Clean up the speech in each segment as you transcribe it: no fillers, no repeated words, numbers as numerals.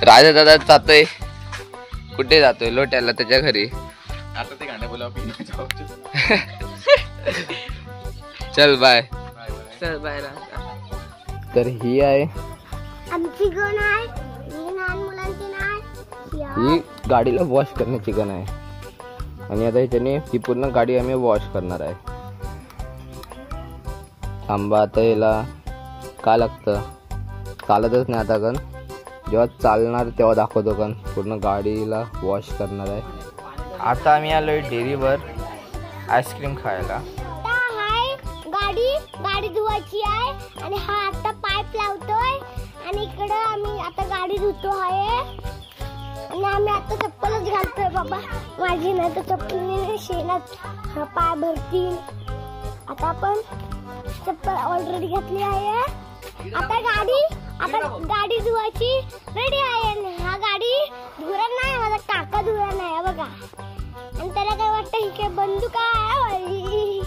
राजा दादा जातोय, कुठे जातोय? लोट्याला, त्याच्या घरी. आता ते गाणं बोलावं. चल बाय. चल बाय. तर ही आहे आमची गण आहे, लहान मुलांची नाही. ही गाडीला वॉश करण्याची गण आहे. आणि आता ह्याच्याने ही पूर्ण गाडी आम्ही वॉश करणार आहे. थांबा, आता याला काय लागतं? चालतच नाही आता गण. जेव्हा चालणार तेव्हा दाखवतो गण. पूर्ण गाडीला वॉश करणार आहे. आता आम्ही आलोय डेअरीवर आईस्क्रीम खायला. गाडी धुवायची आहे आणि हा आता पाईप लावतोय आणि इकडं आम्ही आता गाडी धुतो आहे. आणि आम्ही आता चप्पलच घालतोय बाबा. माझी नाही तर चप्पल शेणात पाय भरतील. आता आपण चप्पल ऑलरेडी घातली आहे. आता गाडी धुवायची रेडी आहे. हा गाडी धुरा नाही, माझा काका धुरा नाही बघा. आणि त्याला काय वाटतं ही काय बंदूक आहे.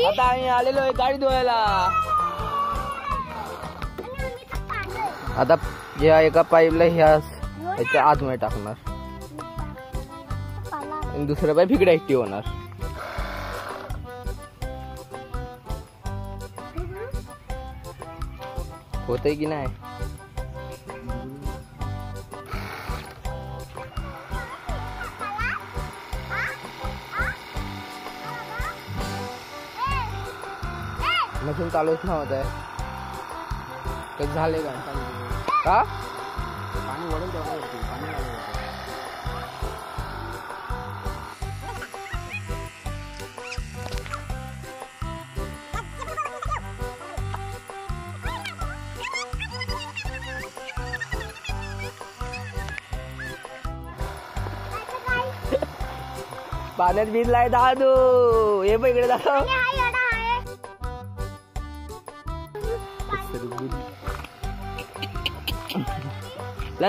आता आम्ही आलेलो आहे गाडी धुवायला. आता या एका पाईपला ह्याच्या आतमध्ये टाकणार आणि दुसरा पाईप इकडे ऍक्टिव्ह होणार. होतंय की नाही? मशीन चालूच नव्हत आहे. तर झाले का? पाणी वळून तेव्हा पाणी पाण्यात भिजलाय दादू. हे पण इकडे दाखव.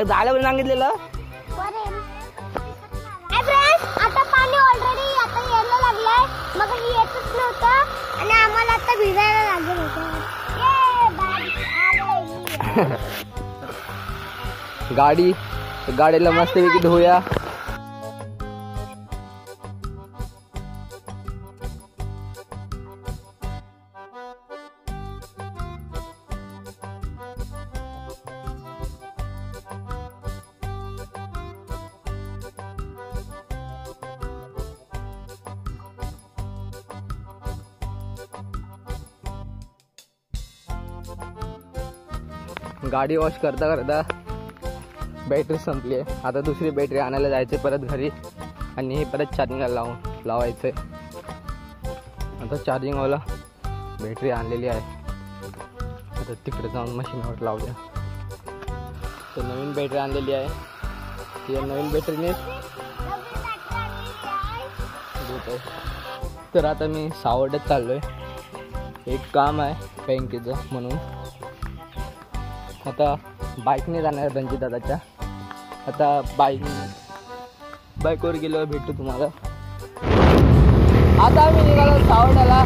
झालं पण सांगितलेलं. आता पाणी ऑलरेडी आता यायला लागलंय. मग येतच नव्हतं आणि आम्हाला आता भिजायला लागलं होतं. गाडीला मस्तपैकी धुया. गाडी वॉश करता करता बॅटरी संपली आहे. आता दुसरी बॅटरी आणायला जायचे परत घरी आणि हे परत चार्जिंगला लावायचं आहे. आता चार्जिंगवाला बॅटरी आणलेली आहे. आता तिकडे जाऊन मशीनवर लावूया. तर नवीन बॅटरी आणलेली आहे. या नवीन बॅटरीने तर आता मी सावडत चाललोय. एक काम आहे बँकेचं म्हणून. आता बाईकने जाणार रणजित दादाच्या. आता बाईकवर गेलो भेटतो तुम्हाला. आता आम्ही निघालो सावड्याला.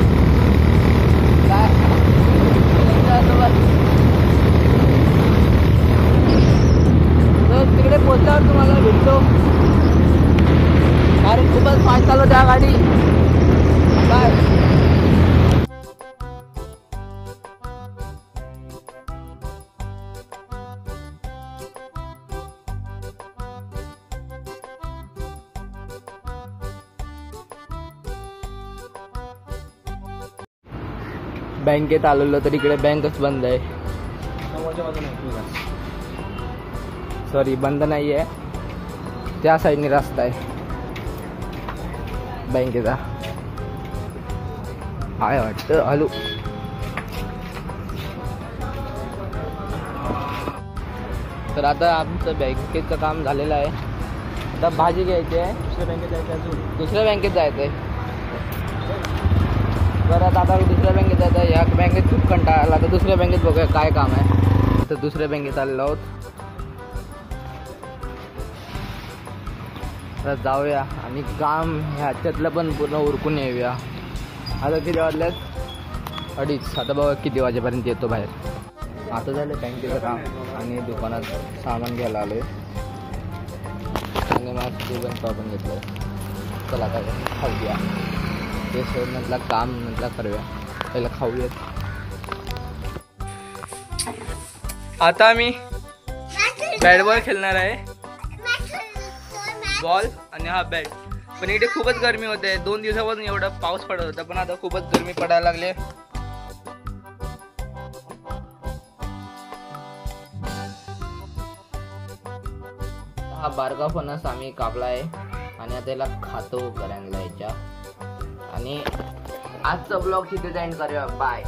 तर तिकडे पोहोचल्यावर तुम्हाला भेटतो. अरे खूपच फास्ट चालू त्या गाडी. बाय. बँकेत आलेलो तर इकडे बँकच बंद आहे. सॉरी, बंद नाही आहे. त्या साईडने रस्ता आहे बँकेचा. आहे वाटतं. हॅलो. तर आता आमचं बँकेचं काम झालेलं आहे. आता भाजी घ्यायची आहे. दुसऱ्या बँकेत जायचं आहे. परत आता दुसऱ्या बँकेत जायचं आहे. या बँकेत खूप कंटाळा आला. तर दुसऱ्या बँकेत बघूया काय काम आहे. आता दुसऱ्या बँकेत आलेलो आहोत. आता जाऊया आणि काम ह्याच्यातलं पण पूर्ण उरकून येऊया. आता किती वाजल्यात? 2:30. आता बघा किती वाजेपर्यंत येतो बाहेर. आता झालं बँकेचं काम आणि दुकानात सामान घ्यायला आलोय आणि मग पण पण घेतलं. चला आता खाऊया. ते सोडण्यातला काम नंतरला करूया, पहिला खाऊयात. आता आम्ही बॅट बॉल खेळणार आहे. बॉल आणि हा बॅट. पण इथे खूपच गरमी होते. 2 दिवसापासून एवढा पाऊस पडत होता, पण आता खूपच गरमी पडायला लागले. हा बारका फणस आम्ही कापला आहे आणि आता याला खातो करायला याच्या. आणि आजचा ब्लॉग तिथे एंड करूया. बाय.